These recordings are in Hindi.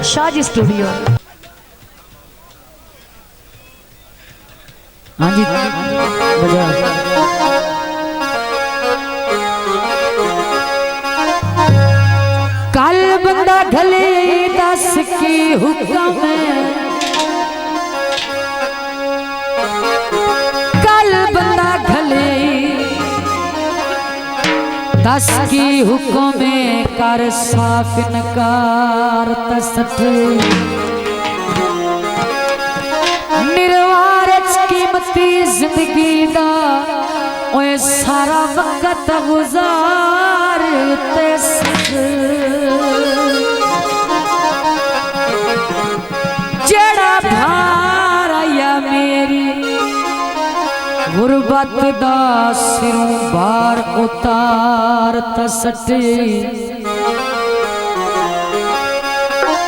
शाहजी स्टूडियो। हाँ जी बजा। कल बंदा ढले दस की हुक्म, कल बंदा ढले दस की हुक्म कर साफ इनकार तसठ निर्वार कीमती जिंदगी दा ओए सारा वक्त गुजार जेड़ा भार आया मेरी गुरबत दा सिरों बार उतार तसटे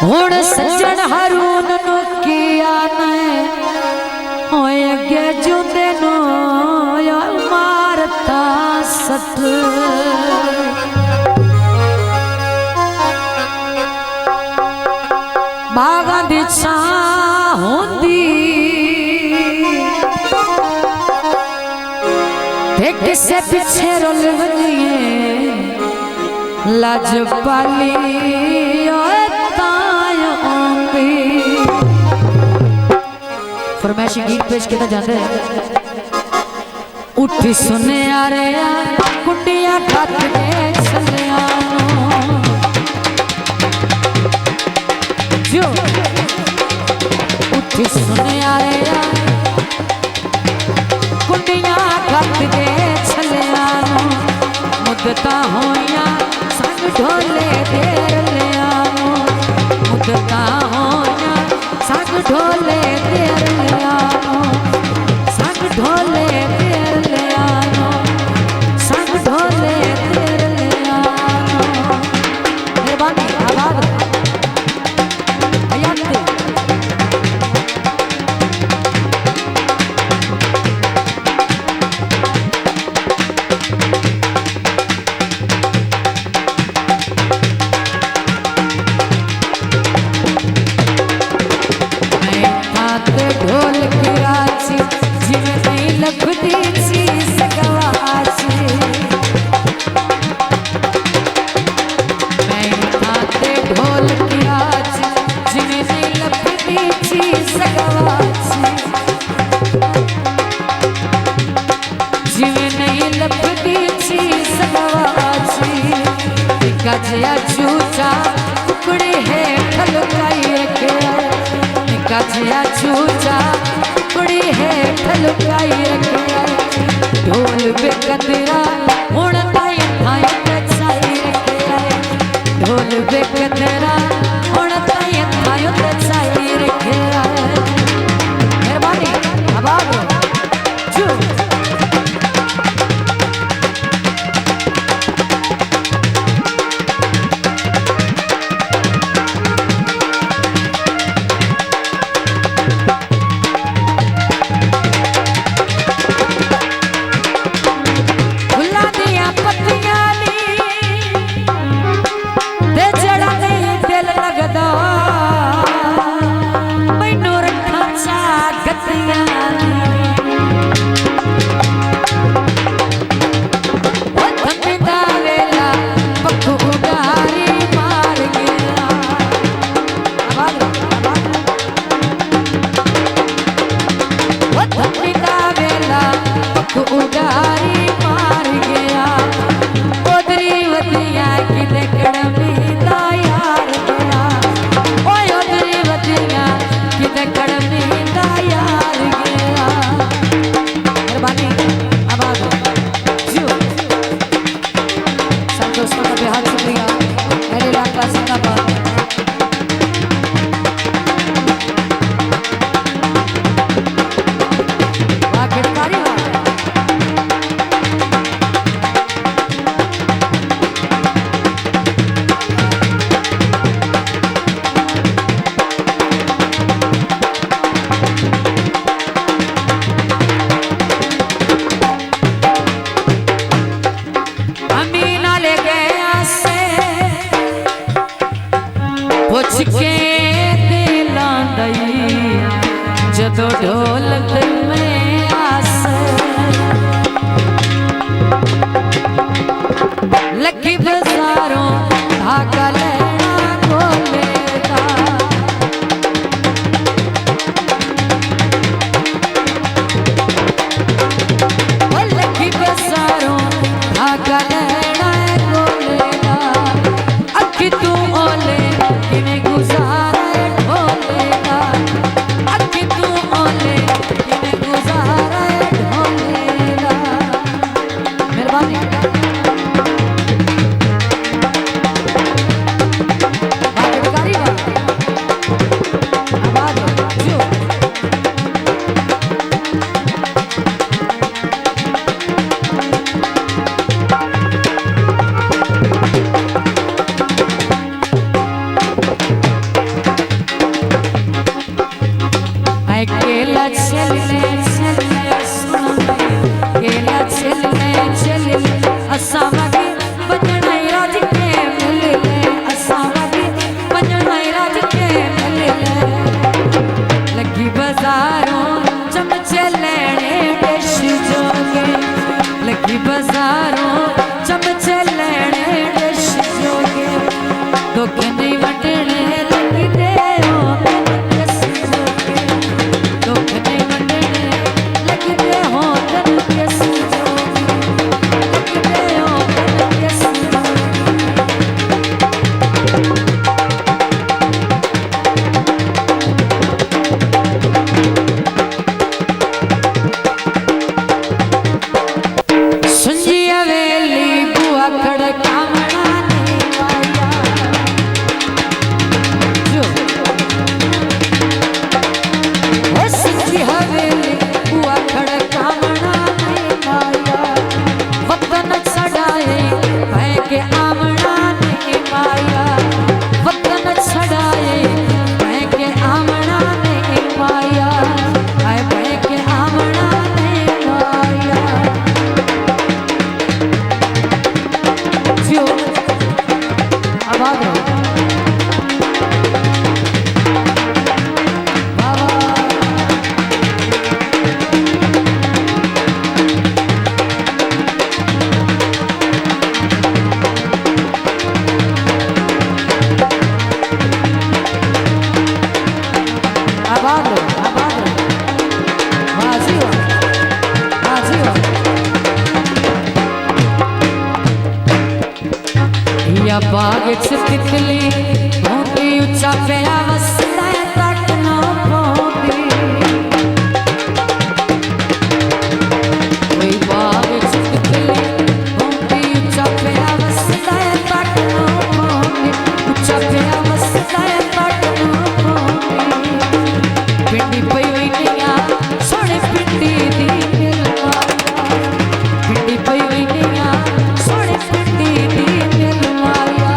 हुण सज्जन रून नु किया ने होए अगे जुंदे नो मारता सट बागां दी छां होंदी ते किसे पिछे रुल वनिए लज पाली ओए ताय आंदी। फरमाइशी गीत पेश किया जाता है। उठ सुने आ रहा कुंडिया खत दे चलिया जो उठ सुने आ रहा कुंडिया खत दे चलिया मुद्दता होया संग ढोले देर लिया मुद्दता होया संग ढोले देर लिया संग ढोले देर लिया संग ढोले देर लिया। मेहरबानी आबाद ढोल की राची जिमें नहीं लगती चीज गवाची मैं खाते ढोल की राची जिमें नहीं लगती चीज गवाची जिमें नहीं लगती चीज गवाची गजिया चूचा कुकड़ी है खलकाई रखे गजिया चूचा कुड़ी है ठलुकाई रखे ढोल पे कतरा हुण ताई थाई तचाई रखे ढोल पे कतरा हुण ताई थाई तचाई रखे। मेहरबानी आबाद जो जदों ढोलक में आसे लगी बाजारों धागा लेना गोलेगा लगी बाजारों धागा लेना गोलेगा अखी तू ओले किमें गुजारे ढोलेगा अखी तू ओले किमें गुजारे ढोलेगा। मेहरबानी केला चलने चलने सुन केला चलने चलने असावगी बजना राज के मिलने असावगी बजना राज के मिलने लगी बाजारों चमचे लेने डिश जोगे लगी बाजारों चमचे लेने डिश जोगे धोखे नहीं वटने लगी दे बाग तितली भौंकी उच्चा पिया वसदा तक न पौंदी कोई बाग तितली भौंकी उच्चा पिया वसदा तक न पौंदी उच्चा पिया वसदा तक न पौंदी पिंडी पई हुई नैया सोने पिंडी दी दिल माया पिंडी पई हुई नैया सोने पिंडी दी दिल माया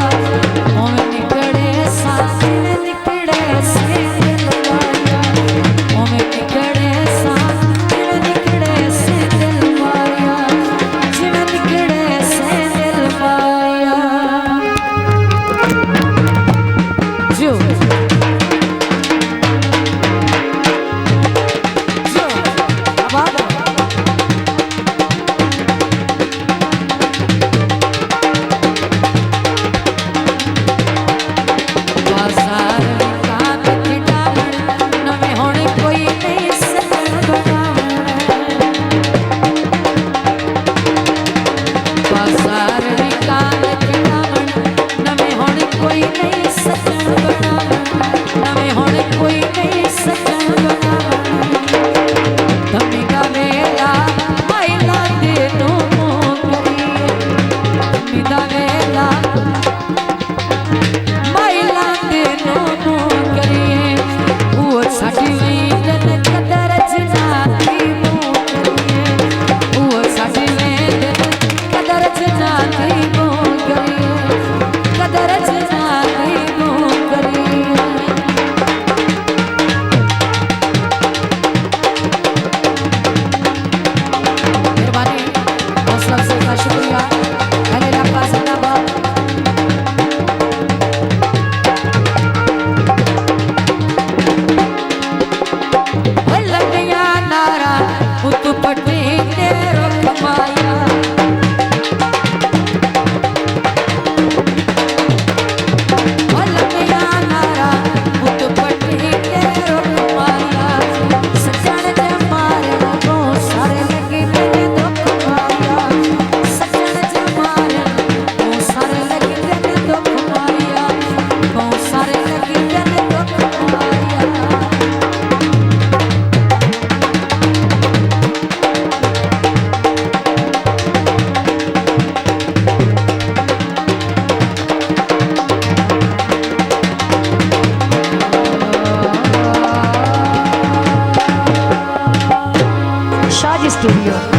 स्टूडियो।